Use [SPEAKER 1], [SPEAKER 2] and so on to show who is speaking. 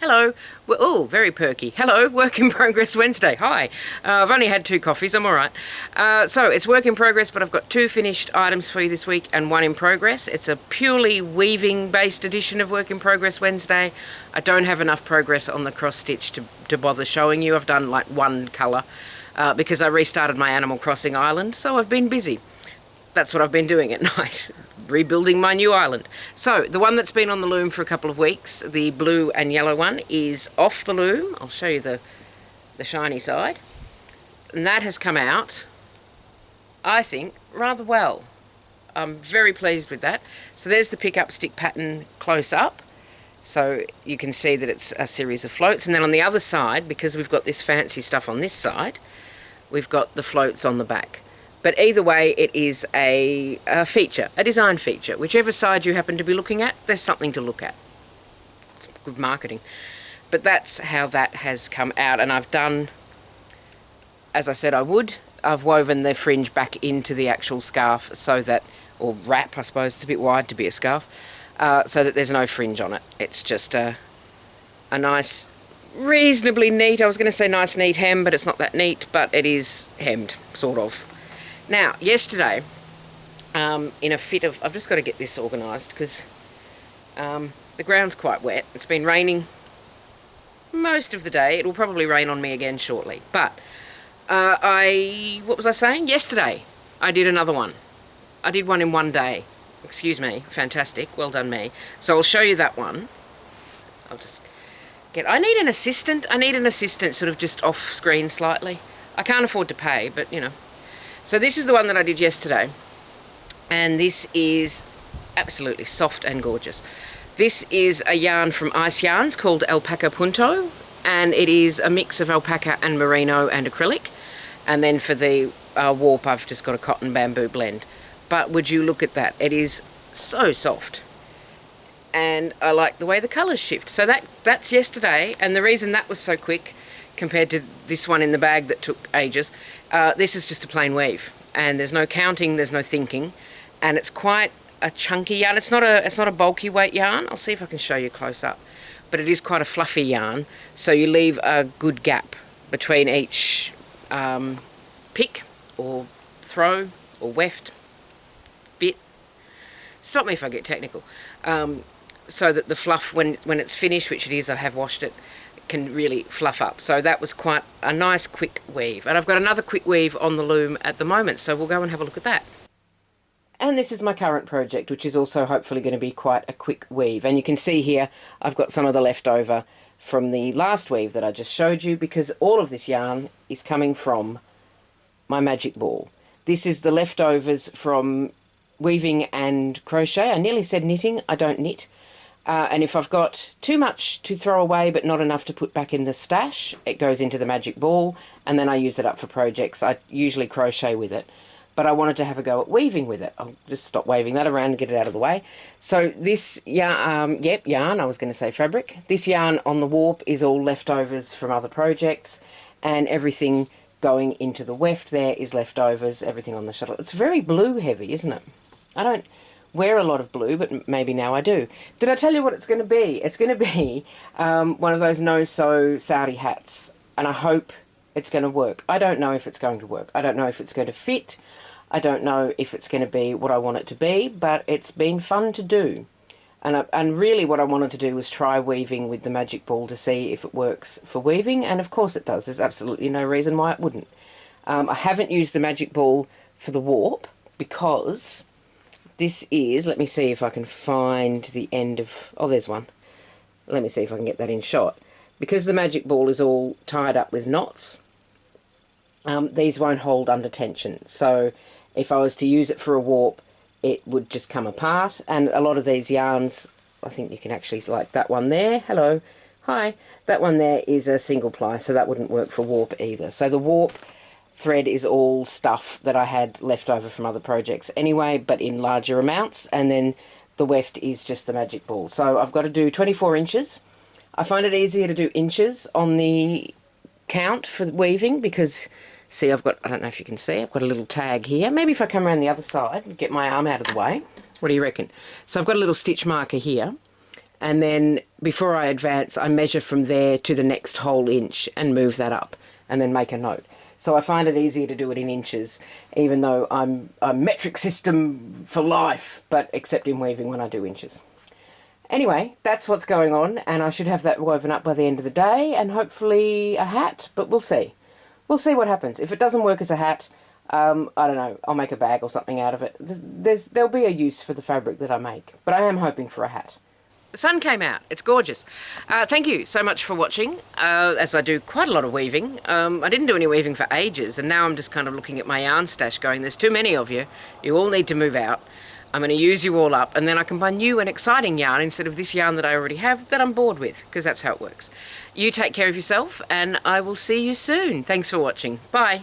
[SPEAKER 1] Hello. Oh, very perky. Hello, Work in Progress Wednesday. Hi. I've only had 2 coffees. I'm all right. So it's work in progress, but I've got 2 finished items for you this week and 1 in progress. It's a purely weaving-based edition of Work in Progress Wednesday. I don't have enough progress on the cross stitch to bother showing you. I've done like 1 colour because I restarted my Animal Crossing island, so I've been busy. That's what I've been doing at night, rebuilding my new island. So the one that's been on the loom for a couple of weeks, the blue and yellow one, is off the loom. I'll show you the shiny side. And that has come out, I think, rather well. I'm very pleased with that. So there's the pick-up stick pattern close up. So you can see that it's a series of floats. And then on the other side, because we've got this fancy stuff on this side, we've got the floats on the back. But either way, it is a feature, a design feature. Whichever side you happen to be looking at, there's something to look at. It's good marketing. But that's how that has come out. And I've done, as I said I would, I've woven the fringe back into the actual scarf so that, or wrap I suppose, it's a bit wide to be a scarf, so that there's no fringe on it. It's just a nice, reasonably neat, I was going to say nice neat hem, but it's not that neat, but it is hemmed, sort of. Now, yesterday, in a fit of... I've just got to get this organised because the ground's quite wet. It's been raining most of the day. It will probably rain on me again shortly. But what was I saying? Yesterday, I did another one. I did one in 1 day. Excuse me. Fantastic. Well done me. So I'll show you that one. I'll just get... I need an assistant. I need an assistant sort of just off screen slightly. I can't afford to pay, but, you know. So this is the one that I did yesterday, and this is absolutely soft and gorgeous. This is a yarn from Ice Yarns called Alpaca Punto, and it is a mix of alpaca and merino and acrylic. And then for the warp, I've just got a cotton bamboo blend. But would you look at that? It is so soft, and I like the way the colours shift. So that's yesterday, and the reason that was so quick compared to this one in the bag that took ages, this is just a plain weave, and there's no counting, there's no thinking, and it's quite a chunky yarn. It's not a bulky weight yarn. I'll see if I can show you close up, but it is quite a fluffy yarn, so you leave a good gap between each pick or throw or weft bit. Stop me if I get technical. So that the fluff, when it's finished, which it is, I have washed it, can really fluff up. So that was quite a nice quick weave, and I've got another quick weave on the loom at the moment, so we'll go and have a look at that. And this is my current project, which is also hopefully going to be quite a quick weave. And you can see here I've got some of the leftover from the last weave that I just showed you, because all of this yarn is coming from my magic ball. This is the leftovers from weaving and crochet. I nearly said knitting. I don't knit. And if I've got too much to throw away but not enough to put back in the stash, it goes into the magic ball, and then I use it up for projects. I usually crochet with it, but I wanted to have a go at weaving with it. I'll just stop waving that around and get it out of the way. So this yarn, yarn, I was going to say fabric. This yarn on the warp is all leftovers from other projects, and everything going into the weft there is leftovers, everything on the shuttle. It's very blue heavy, isn't it? I don't wear a lot of blue, but maybe now I do. Did I tell you what it's going to be? It's going to be one of those no-sew Saudi hats, and I hope it's going to work. I don't know if it's going to work. I don't know if it's going to fit. I don't know if it's going to be what I want it to be, but it's been fun to do. And really what I wanted to do was try weaving with the magic ball to see if it works for weaving, and of course it does. There's absolutely no reason why it wouldn't. I haven't used the magic ball for the warp because this is, let me see if I can find the end of, oh, there's one. Let me see if I can get that in shot. Because the magic ball is all tied up with knots, these won't hold under tension. So if I was to use it for a warp, it would just come apart. And a lot of these yarns, I think you can actually, like that one there, hello, hi, that one there is a single ply, so that wouldn't work for warp either. So the warp thread is all stuff that I had left over from other projects anyway, but in larger amounts, and then the weft is just the magic ball. So I've got to do 24 inches. I find it easier to do inches on the count for weaving because, see, I've got, I don't know if you can see, I've got a little tag here. Maybe if I come around the other side and get my arm out of the way. What do you reckon? So I've got a little stitch marker here, And then before I advance, I measure from there to the next whole inch and move that up and then make a note. So I find it easier to do it in inches, even though I'm a metric system for life, but except in weaving when I do inches. Anyway, that's what's going on, and I should have that woven up by the end of the day, and hopefully a hat, but we'll see. We'll see what happens. If it doesn't work as a hat, I don't know, I'll make a bag or something out of it. There'll be a use for the fabric that I make, but I am hoping for a hat. The sun came out. It's gorgeous. Thank you so much for watching, as I do quite a lot of weaving. I didn't do any weaving for ages, and now I'm just kind of looking at my yarn stash going, there's too many of you. You all need to move out. I'm going to use you all up, and then I can buy new and exciting yarn instead of this yarn that I already have that I'm bored with, because that's how it works. You take care of yourself, and I will see you soon. Thanks for watching. Bye.